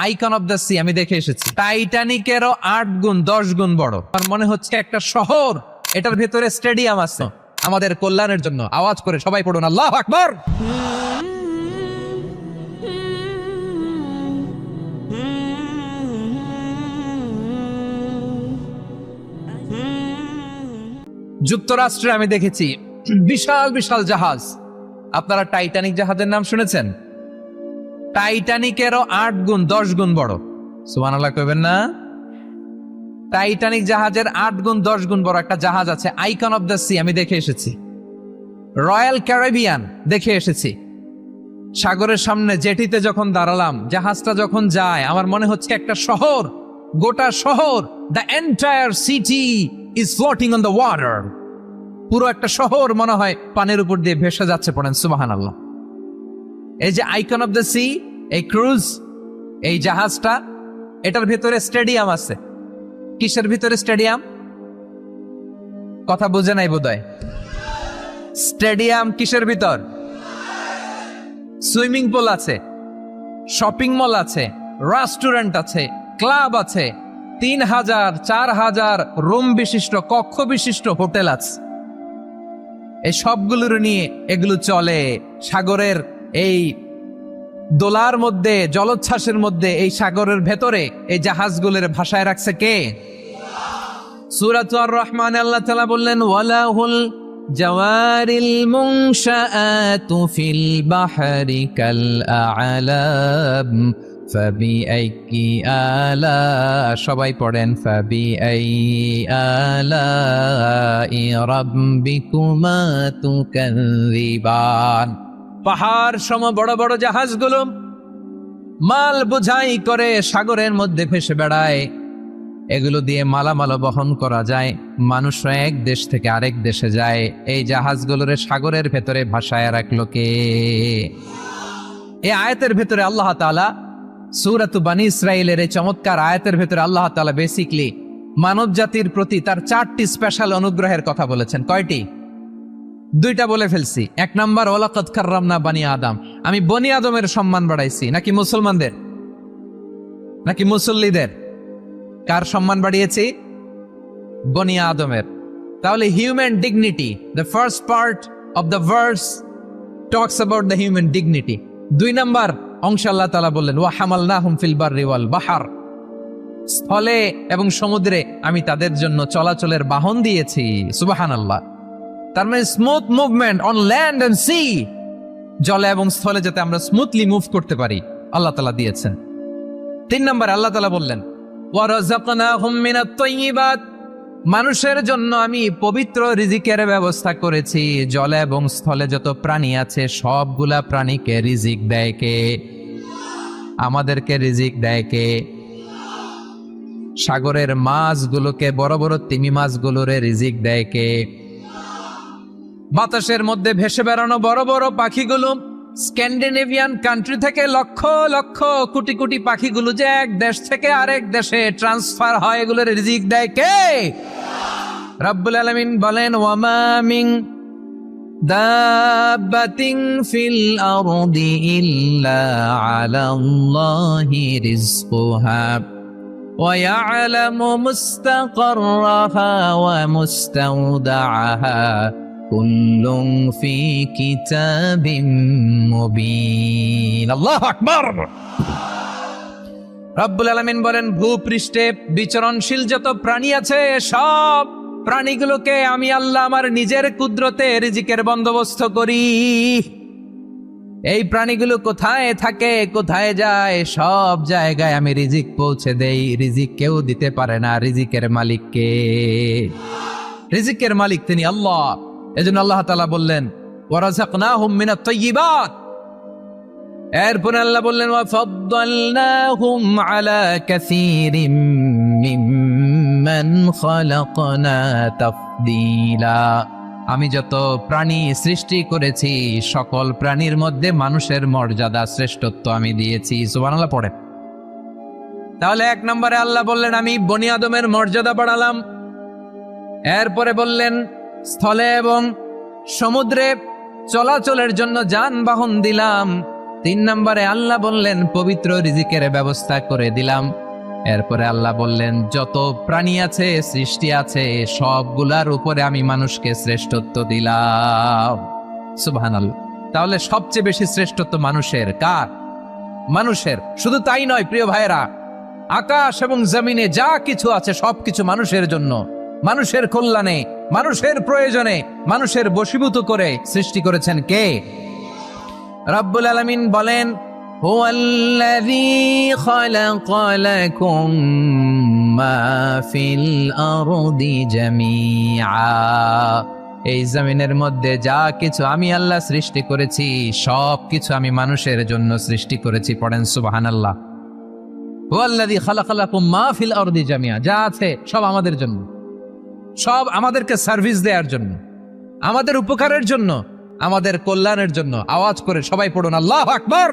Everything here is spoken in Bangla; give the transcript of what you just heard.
আইকন অফ দ্য সি আমি দেখে এসেছি। টাইটানিকেরও 8 গুণ 10 গুণ বড়। আমার মনে হচ্ছে একটা শহর, এটার ভেতরে স্টেডিয়াম আছে আমাদের কল্যাণের জন্য। আওয়াজ করে সবাই পড়ুন আল্লাহু আকবার। যুক্তরাষ্ট্রে আমি দেখেছি বিশাল বিশাল জাহাজ। আপনারা টাইটানিক জাহাজের নাম শুনেছেন? টাইটানিকেরও 8 গুণ 10 গুণ বড়। সুবহানাল্লাহ কইবেন না? টাইটানিক জাহাজের 8 গুণ 10 গুণ বড় একটা জাহাজ আছে, আইকন অফ দ্য সি আমি দেখে এসেছি। রয়্যাল ক্যারিবিয়ান দেখে এসেছি। সাগরের সামনে জেটিতে যখন দাঁড়ালাম, জাহাজটা যখন যায়, আমার মনে হচ্ছে একটা শহর, গোটা শহর, the entire city is floating on the water. পুরো একটা শহর মনে হয় পানির উপর দিয়ে ভেসে যাচ্ছে। পড়েন সুবহানাল্লাহ। এই যে আইকন অফ দ্য সি, এই ক্রুজ, এই জাহাজটা, এটার ভিতরে স্টেডিয়াম আছে। কিসের ভিতরে স্টেডিয়াম? কথা বুঝে নাই বোধহয়। স্টেডিয়াম কিসের ভিতর? সুইমিং পুল আছে, শপিং মল আছে, রেস্টুরেন্ট আছে, ক্লাব আছে, 3000 4000 রুম বিশিষ্ট, কক্ষ বিশিষ্ট হোটেল আছে। এই সবগুলোর নিয়ে এগুলো চলে সাগরের এই দোলার মধ্যে, জলোচ্ছ্বাসের মধ্যে, এই সাগরের ভেতরে এই জাহাজগুলোর ভাষায় রাখছে কে? সূরাতুর আর রহমান আল্লাহ তাআলা বললেন, ওয়ালাহুল জাওয়ারিল মুনশাআতু ফিল বাহরি কাল আ'লাম ফাবিআইয়ি আলা, সবাই পড়েন, ফাবিআইয়ি আলাই রাব্বিকুমা তুকাযযিবান। পাহাড় সম বড় বড় জাহাজগুলো মাল বোঝাই করে সাগরের মধ্যে ভেসে বেড়ায়। এগুলো দিয়ে মালামাল বহন করা যায়, মানুষরা এক দেশ থেকে আরেক দেশে যায়। এই জাহাজগুলোর সাগরের ভেতরে ভাসায় রাখলো কে? এই আয়াতের ভেতরে আল্লাহ তাআলা সূরাতু বনী ইসরাঈলের এই চমৎকার আয়াতের ভেতরে আল্লাহ তাআলা বেসিক্যালি মানব জাতির প্রতি তার 4টি স্পেশাল অনুগ্রহের কথা বলেছেন। কয়টি? 2টা বলে ফেলছি। 1 নাম্বার, ওয়ালাকাদ কাররামনা বানি আদম, আমি বনি আদমের সম্মান বাড়াইছি। নাকি মুসলমানদের? নাকি মুসল্লিদের? কার সম্মান বাড়িয়েছি? বনি আদমের। তাহলে human dignity, the first part of the verse talks about the human dignity. 2 number অংশ আল্লাহ তাআলা বললেন, ওয়া হামালনাহুম ফিল বাররি ওয়াল বাহর, স্থলে এবং সমুদ্রে আমি তাদের জন্য চলাচলের বাহন দিয়েছি। সুবহানাল্লাহ। তার মানে smooth movement on land and sea, জলে এবং স্থলে যাতে আমরা স্মুথলি মুভ করতে পারি আল্লাহ তাআলা দিয়েছেন। 3 নম্বর আল্লাহ তাআলা বললেন, ওয়া রাযাকনাহুম মিনাত তাইয়্যিবাত, মানুষের জন্য আমি পবিত্র রিজিকের ব্যবস্থা করেছি। জলে এবং স্থলে যত প্রাণী আছে সবগুলা প্রাণীকে রিজিক দেয় কে? আমাদেরকে রিজিক দেয় কে? সাগরের মাছগুলোকে, বড় বড় তিমি মাছগুলোরে রিজিক দেয় কে? বাতাসের মধ্যে ভেসে বেড়ানো বড় বড় পাখিগুলো, স্ক্যান্ডিনেভিয়ান কান্ট্রি থেকে লক্ষ লক্ষ কোটি কোটি পাখিগুলো যে এক দেশ থেকে আরেক দেশে ট্রান্সফার হয়, এগুলোর রিজিক দেয় কে? রব্বুল আলামিন বলেন, ওয়ামা মিন দাব্বাতিন ফিল আরদি ইল্লা আলাল্লাহি রিজকুহা ওয়া ইয়ালামু মুস্তাকাররাহা ওয়া মুস্তাওদাআহা কুল্লুন ফি কিতাবিম মুবিন। আল্লাহু আকবার। রব্বুল আলামিন বলেন, ভূপৃষ্ঠে বিচরণশীল যত প্রাণী আছে সব প্রাণীগুলোকে আমি আল্লাহ আমার নিজের কুদরতে রিজিকের বন্দোবস্ত করি। এই প্রাণীগুলো কোথায় থাকে, কোথায় যায়, সব জায়গায় আমি রিজিক পৌঁছে দেই। রিজিক কেউ দিতে পারে না, রিজিকের মালিক কে? রিজিকের মালিক তিনি আল্লাহ। এজন্য আল্লাহ তাআলা বললেন, ওয়া রাযাকনাহুম মিনাত তাইয়্যিবাত। এরপর আল্লাহ বললেন, ওয়া ফাদ্দালনাহুম আলা কাসীরিম মিম্মান খালাকনা তাফদীলা। আমি যত প্রাণী সৃষ্টি করেছি সকল প্রাণীর মধ্যে মানুষের মর্যাদা, শ্রেষ্ঠত্ব আমি দিয়েছি। সুবহানাল্লাহ পড়ে। তাহলে 1 নম্বরে আল্লাহ বললেন, আমি বনি আদমের মর্যাদা বাড়ালাম। এরপরে বললেন, স্থলে এবং সমুদ্রে চলাচলের জন্য যানবাহন দিলাম। 3 নম্বরে আল্লাহ বললেন পবিত্র রিজিকের ব্যবস্থা করে দিলাম। এরপরে আল্লাহ বললেন যত প্রাণী আছে, সৃষ্টি আছে, সবগুলার উপরে আমি মানুষকে শ্রেষ্ঠত্ব দিলাম। সুবহানাল্লাহ। তাহলে সবচেয়ে বেশি শ্রেষ্ঠত্ব মানুষের। কার? মানুষের। শুধু তাই নয় প্রিয় ভাইয়েরা, আকাশ এবং জমিনে যা কিছু আছে সবকিছু মানুষের জন্য, মানুষের কল্যাণে, মানুষের প্রয়োজনে, মানুষের বশীভূত করে সৃষ্টি করেছেন কে? রব্বুল আলামিন বলেন, হুয়াল্লাযী খালাকা লাকুম মা ফিল আরদি জামিআ। এই জমিনের মধ্যে যা কিছু আমি আল্লাহ সৃষ্টি করেছি সব কিছু আমি মানুষের জন্য সৃষ্টি করেছি। পড়েন সুবহানাল্লাহ। হুয়াল্লাযী খালাকা লাকুম মা ফিল আরদি জামিআ। যা আছে সব আমাদের জন্য, সব আমাদেরকে সার্ভিস দেওয়ার জন্য, আমাদের উপকারের জন্য, আমাদের কল্যাণের জন্য। আওয়াজ করে সবাই পড়ুন আল্লাহু আকবার।